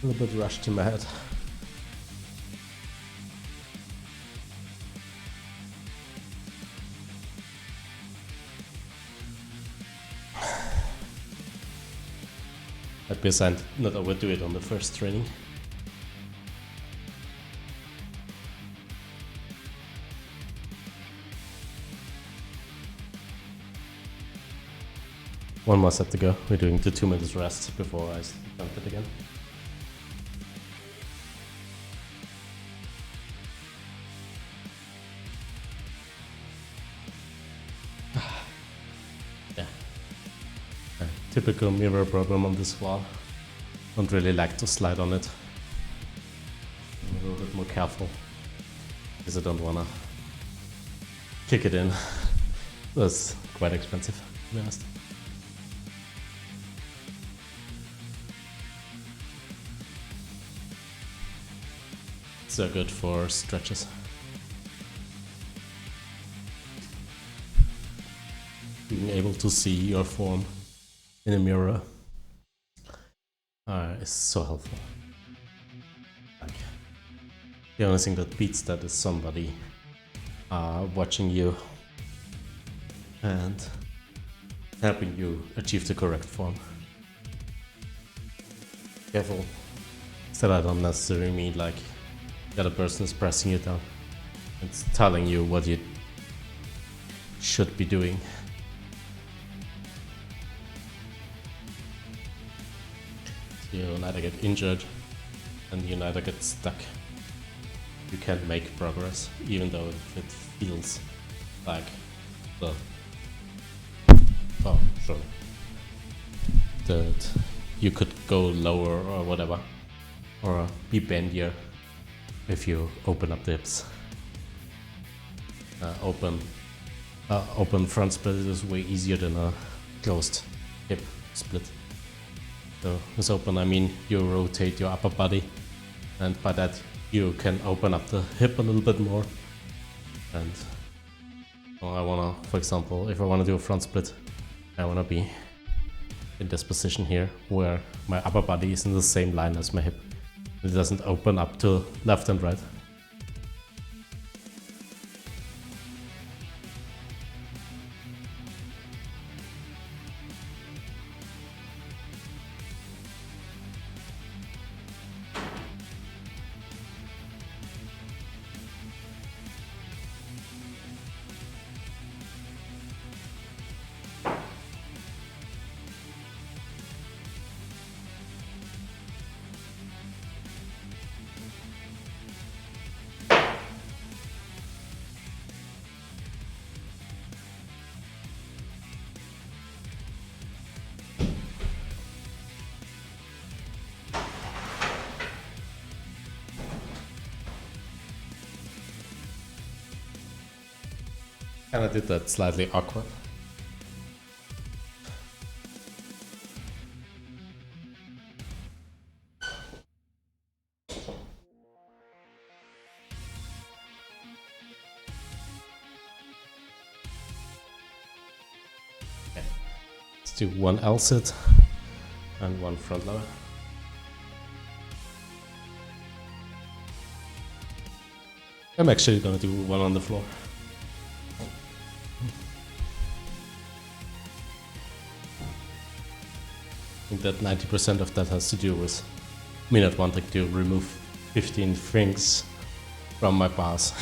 A little bit rushed in my head. I'd be assigned not overdo it on the first training. One more set to go. We're doing the 2 minutes rest before I jump it again. Yeah. Typical mirror problem on this wall. Don't really like to slide on it. I'm a little bit more careful because I don't wanna kick it in. That's quite expensive, to be honest. So good for stretches. Being able to see your form in a mirror is so helpful. Like, the only thing that beats that is somebody watching you and helping you achieve the correct form. Careful that I don't necessarily mean like the other person is pressing you down. It's telling you what you should be doing. So you neither get injured and you neither get stuck. You can make progress, even though it feels like the that you could go lower or whatever, or be bendier if you open up the hips. Open front split is way easier than a closed hip split. So with open I mean you rotate your upper body, and by that you can open up the hip a little bit more. And I wanna, for example, if I wanna do a front split, I wanna be in this position here where my upper body is in the same line as my hip. It doesn't open up to left and right. Kinda did that slightly awkward. Okay. Let's do one L sit and one front lower. I'm actually gonna do one on the floor. I think that 90% of that has to do with me not wanting to remove 15 things from my bars.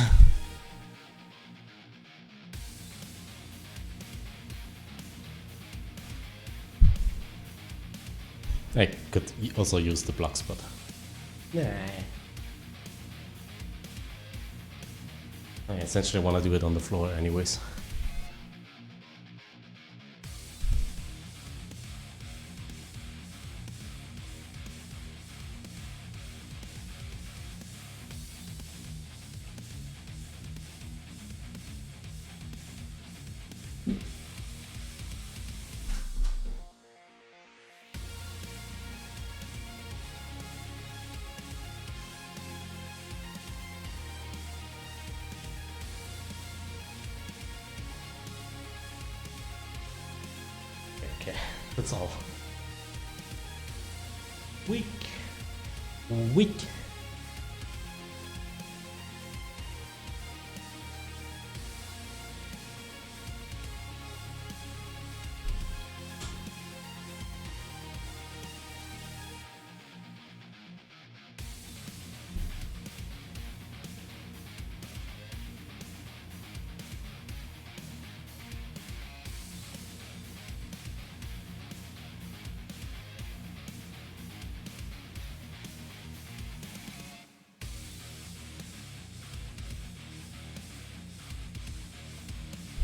I could also use the blocks, but nah. I essentially want to do it on the floor anyways. Okay, that's all. Weak.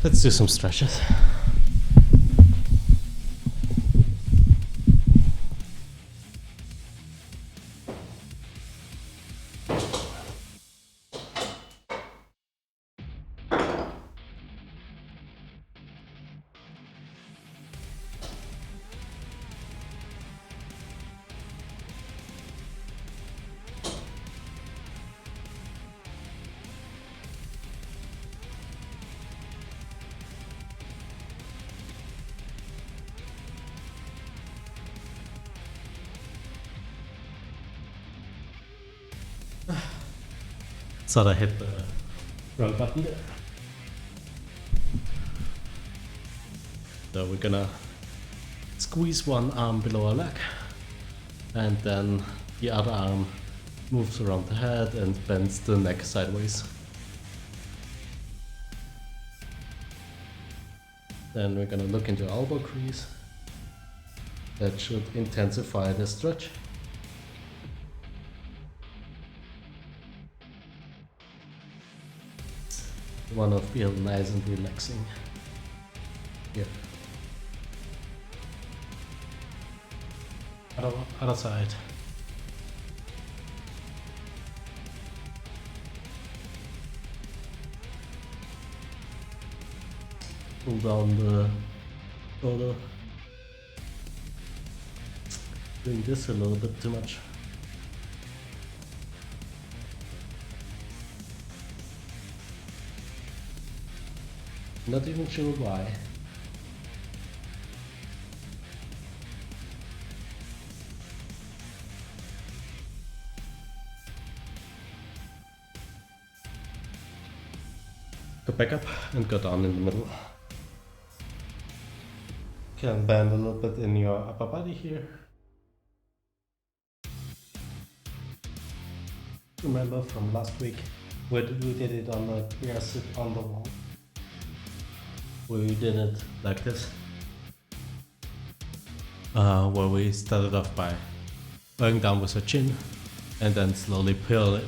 Let's do some stretches. Thought I hit the wrong button there. So we're gonna squeeze one arm below our leg, and then the other arm moves around the head and bends the neck sideways. Then we're gonna look into elbow crease. That should intensify the stretch. You wanna feel nice and relaxing here. Other side. Pull down the shoulder. Doing this a little bit too much. Not even sure why. Go back up and go down in the middle. Can bend a little bit in your upper body here. Remember from last week, we did it on the rear sit on the wall. We did it like this. Where we started off by going down with our chin and then slowly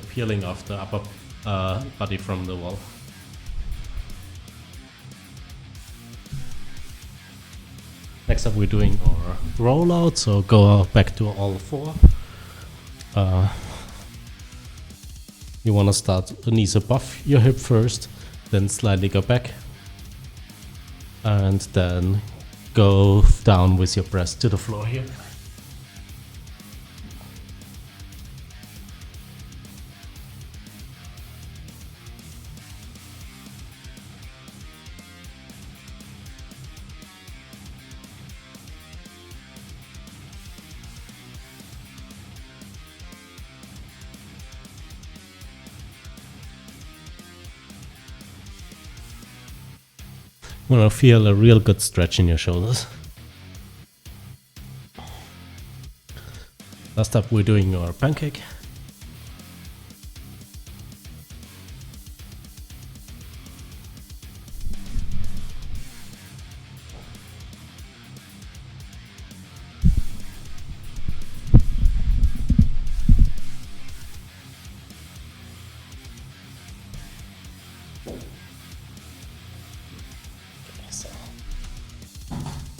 peeling off the upper body from the wall. Next up we're doing our rollout, so go back to all four. You want to start the knees above your hip first, then slightly go back, and then go down with your breast to the floor here. You want to feel a real good stretch in your shoulders. Last up we're doing our pancake.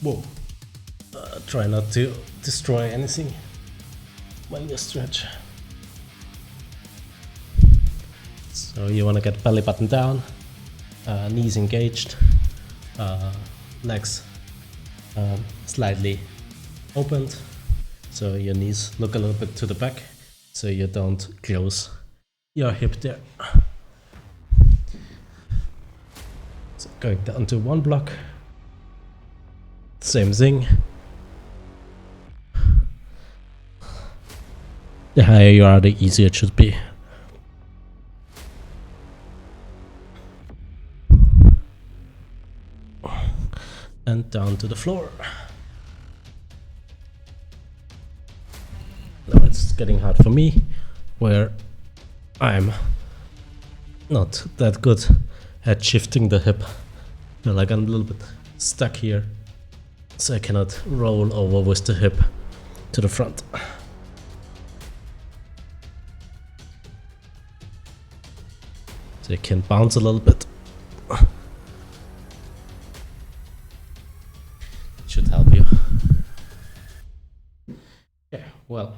Whoa. Try not to destroy anything while you stretch. So you want to get belly button down, knees engaged, legs slightly opened, so your knees look a little bit to the back, so you don't close your hip there. So going down to one block. Same thing. The higher you are, the easier it should be. And down to the floor. Now it's getting hard for me, where I'm not that good at shifting the hip. I feel like I'm a little bit stuck here. So I cannot roll over with the hip to the front. So you can bounce a little bit. Should help you. Yeah, well,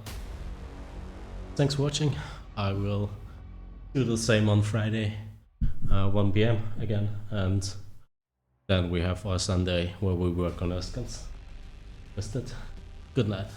thanks for watching. I will do the same on Friday, 1 PM again, and then we have our Sunday where we work on our skills. That's it. Good night.